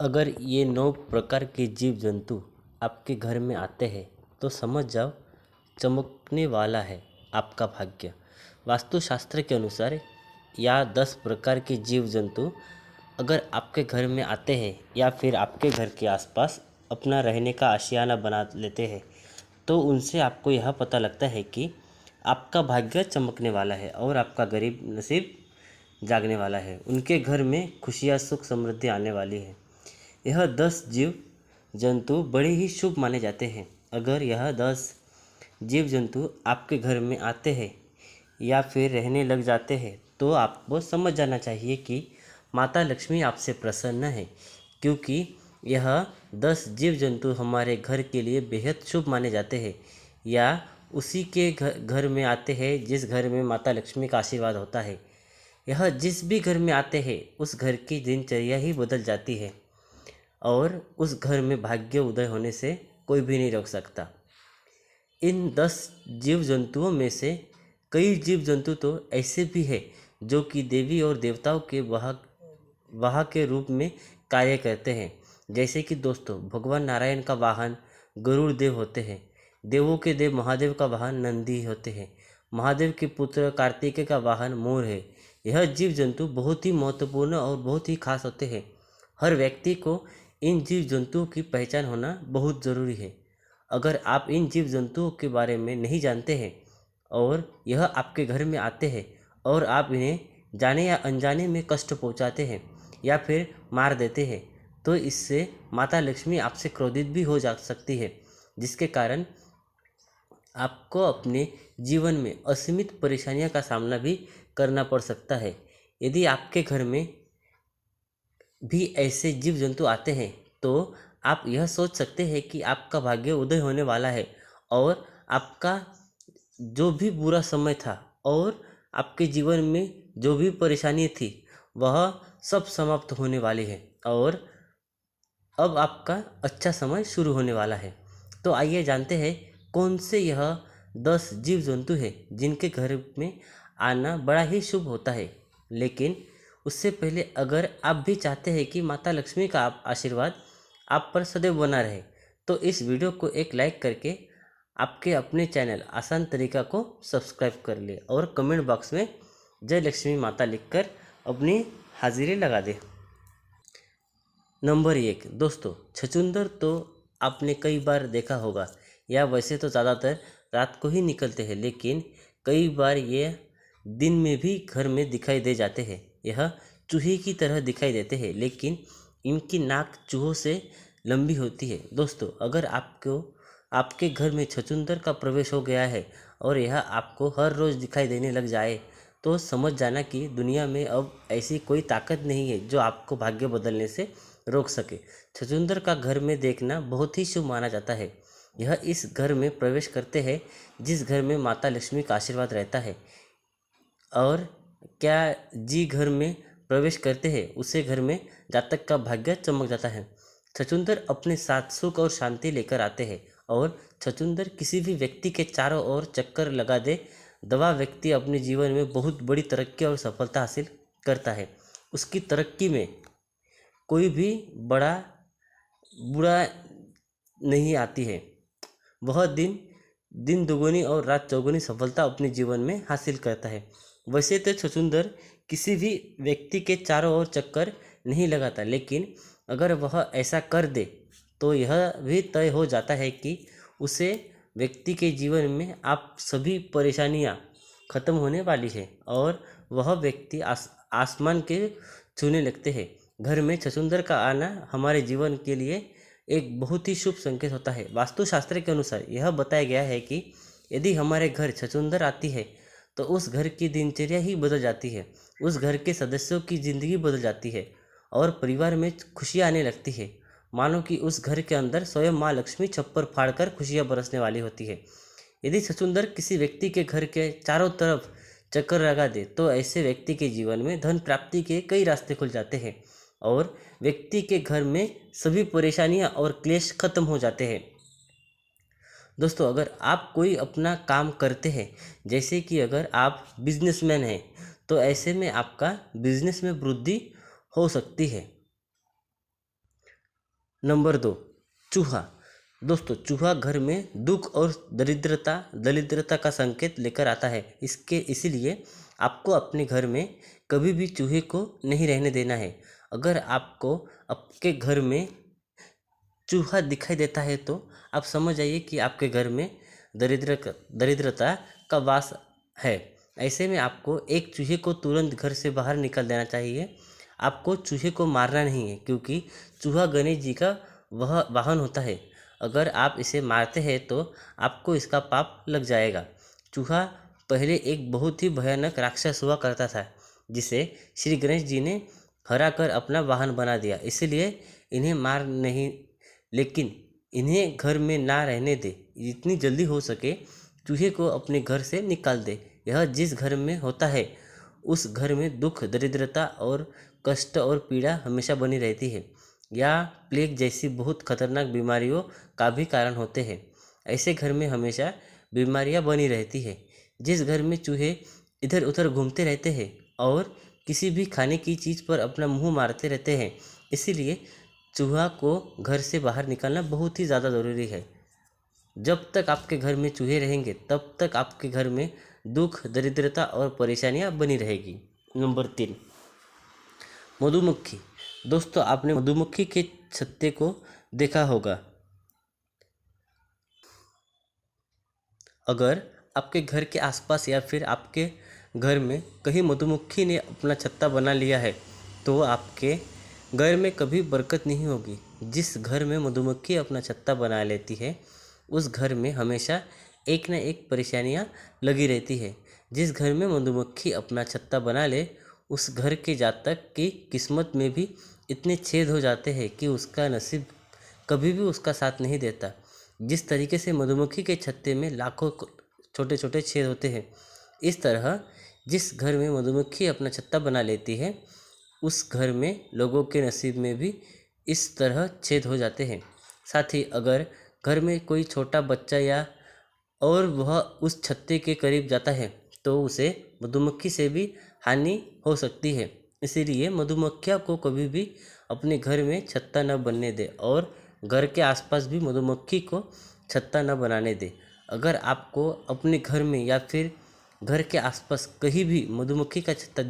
अगर ये 9 प्रकार के जीव जंतु आपके घर में आते हैं तो समझ जाओ, चमकने वाला है आपका भाग्य। वास्तुशास्त्र के अनुसार या 10 प्रकार के जीव जंतु अगर आपके घर में आते हैं या फिर आपके घर के आसपास अपना रहने का आशियाना बना लेते हैं तो उनसे आपको यह पता लगता है कि आपका भाग्य चमकने वाला है और आपका गरीब नसीब जागने वाला है। उनके घर में खुशियाँ, सुख, समृद्धि आने वाली है। यह 10 जीव जंतु बड़े ही शुभ माने जाते हैं। अगर यह 10 जीव जंतु आपके घर में आते हैं या फिर रहने लग जाते हैं तो आपको समझ जाना चाहिए कि माता लक्ष्मी आपसे प्रसन्न है, क्योंकि यह 10 जीव जंतु हमारे घर के लिए बेहद शुभ माने जाते हैं या उसी के घर में आते हैं जिस घर में माता लक्ष्मी का आशीर्वाद होता है। यह जिस भी घर में आते हैं उस घर की दिनचर्या ही बदल जाती है और उस घर में भाग्य उदय होने से कोई भी नहीं रोक सकता। इन 10 जीव जंतुओं में से कई जीव जंतु तो ऐसे भी हैं जो कि देवी और देवताओं के वाहक के रूप में कार्य करते हैं। जैसे कि दोस्तों, भगवान नारायण का वाहन गरुड़ देव होते हैं। देवों के देव महादेव का वाहन नंदी होते हैं। महादेव के पुत्र कार्तिकेय का वाहन मोर है। यह जीव जंतु बहुत ही महत्वपूर्ण और बहुत ही खास होते हैं। हर व्यक्ति को इन जीव जंतुओं की पहचान होना बहुत ज़रूरी है। अगर आप इन जीव जंतुओं के बारे में नहीं जानते हैं और यह आपके घर में आते हैं और आप इन्हें जाने या अनजाने में कष्ट पहुंचाते हैं या फिर मार देते हैं तो इससे माता लक्ष्मी आपसे क्रोधित भी हो जा सकती है, जिसके कारण आपको अपने जीवन में असीमित परेशानियों का सामना भी करना पड़ सकता है। यदि आपके घर में भी ऐसे जीव जंतु आते हैं तो आप यह सोच सकते हैं कि आपका भाग्य उदय होने वाला है और आपका जो भी बुरा समय था और आपके जीवन में जो भी परेशानी थी वह सब समाप्त होने वाली है और अब आपका अच्छा समय शुरू होने वाला है। तो आइए जानते हैं कौन से यह 10 जीव जंतु हैं जिनके घर में आना बड़ा ही शुभ होता है। लेकिन उससे पहले अगर आप भी चाहते हैं कि माता लक्ष्मी का आशीर्वाद आप पर सदैव बना रहे तो इस वीडियो को एक लाइक करके आपके अपने चैनल आसान तरीका को सब्सक्राइब कर ले और कमेंट बॉक्स में जय लक्ष्मी माता लिखकर अपनी हाजिरी लगा दे। नंबर 1 दोस्तों, छछूंदर तो आपने कई बार देखा होगा, या वैसे तो ज़्यादातर रात को ही निकलते हैं, लेकिन कई बार ये दिन में भी घर में दिखाई दे जाते हैं। यह चूहे की तरह दिखाई देते हैं लेकिन इनकी नाक चूहों से लंबी होती है। दोस्तों, अगर आपके घर में छछूंदर का प्रवेश हो गया है और यह आपको हर रोज़ दिखाई देने लग जाए तो समझ जाना कि दुनिया में अब ऐसी कोई ताकत नहीं है जो आपको भाग्य बदलने से रोक सके। छछूंदर का घर में देखना बहुत ही शुभ माना जाता है। यह इस घर में प्रवेश करते हैं जिस घर में माता लक्ष्मी का आशीर्वाद रहता है और क्या जी घर में प्रवेश करते हैं उसे घर में जातक का भाग्य चमक जाता है। छछूंदर अपने साथ सुख और शांति लेकर आते हैं और छछूंदर किसी भी व्यक्ति के चारों ओर चक्कर लगा दे दवा व्यक्ति अपने जीवन में बहुत बड़ी तरक्की और सफलता हासिल करता है। उसकी तरक्की में कोई भी बुरा नहीं आती है। वह दिन दुगुनी और रात चौगुनी सफलता अपने जीवन में हासिल करता है। वैसे तो छछूंदर किसी भी व्यक्ति के चारों ओर चक्कर नहीं लगाता, लेकिन अगर वह ऐसा कर दे तो यह भी तय हो जाता है कि उसे व्यक्ति के जीवन में आप सभी परेशानियां खत्म होने वाली है और वह व्यक्ति आसमान के छूने लगते हैं। घर में छछूंदर का आना हमारे जीवन के लिए एक बहुत ही शुभ संकेत होता है। वास्तुशास्त्र के अनुसार यह बताया गया है कि यदि हमारे घर छछूंदर आती है तो उस घर की दिनचर्या ही बदल जाती है, उस घर के सदस्यों की ज़िंदगी बदल जाती है और परिवार में खुशियाँ आने लगती है। मानो कि उस घर के अंदर स्वयं माँ लक्ष्मी छप्पर फाड़कर खुशियाँ बरसने वाली होती है। यदि छछूंदर किसी व्यक्ति के घर के चारों तरफ चक्कर लगा दे तो ऐसे व्यक्ति के जीवन में धन प्राप्ति के कई रास्ते खुल जाते हैं और व्यक्ति के घर में सभी परेशानियां और क्लेश खत्म हो जाते हैं। दोस्तों, अगर आप कोई अपना काम करते हैं, जैसे कि अगर आप बिजनेसमैन हैं तो ऐसे में आपका बिजनेस में वृद्धि हो सकती है। नंबर 2, चूहा। दोस्तों, चूहा घर में दुख और दरिद्रता का संकेत लेकर आता है। इसीलिए आपको अपने घर में कभी भी चूहे को नहीं रहने देना है। अगर आपको आपके घर में चूहा दिखाई देता है तो आप समझ जाइए कि आपके घर में दरिद्रता का वास है। ऐसे में आपको एक चूहे को तुरंत घर से बाहर निकाल देना चाहिए। आपको चूहे को मारना नहीं है, क्योंकि चूहा गणेश जी का वह वाहन होता है। अगर आप इसे मारते हैं तो आपको इसका पाप लग जाएगा। चूहा पहले एक बहुत ही भयानक राक्षस हुआ करता था, जिसे श्री गणेश जी ने हरा कर अपना वाहन बना दिया। इसलिए इन्हें मार नहीं, लेकिन इन्हें घर में ना रहने दे। जितनी जल्दी हो सके चूहे को अपने घर से निकाल दे। यह जिस घर में होता है उस घर में दुख, दरिद्रता और कष्ट और पीड़ा हमेशा बनी रहती है, या प्लेग जैसी बहुत खतरनाक बीमारियों का भी कारण होते हैं। ऐसे घर में हमेशा बीमारियां बनी रहती है। जिस घर में चूहे इधर उधर घूमते रहते हैं और किसी भी खाने की चीज़ पर अपना मुंह मारते रहते हैं, इसीलिए चूहा को घर से बाहर निकालना बहुत ही ज़्यादा ज़रूरी है। जब तक आपके घर में चूहे रहेंगे तब तक आपके घर में दुख, दरिद्रता और परेशानियां बनी रहेगी। नंबर 3, मधुमक्खी। दोस्तों, आपने मधुमक्खी के छत्ते को देखा होगा। अगर आपके घर के आसपास या फिर आपके घर में कहीं मधुमक्खी ने अपना छत्ता बना लिया है तो आपके घर में कभी बरकत नहीं होगी। जिस घर में मधुमक्खी अपना छत्ता बना लेती है उस घर में हमेशा एक न एक परेशानियां लगी रहती है। जिस घर में मधुमक्खी अपना छत्ता बना ले उस घर के जातक की किस्मत में भी इतने छेद हो जाते हैं कि उसका नसीब कभी भी उसका साथ नहीं देता। जिस तरीके से मधुमक्खी के छत्ते में लाखों छोटे छोटे छेद होते हैं, इस तरह जिस घर में मधुमक्खी अपना छत्ता बना लेती है उस घर में लोगों के नसीब में भी इस तरह छेद हो जाते हैं। साथ ही अगर घर में कोई छोटा बच्चा या और वह उस छत्ते के करीब जाता है तो उसे मधुमक्खी से भी हानि हो सकती है। इसीलिए मधुमक्खियों को कभी भी अपने घर में छत्ता न बनने दे और घर के आसपास भी मधुमक्खी को छत्ता न बनाने दे। अगर आपको अपने घर में या फिर घर के आसपास कहीं भी मधुमक्खी का छत्ता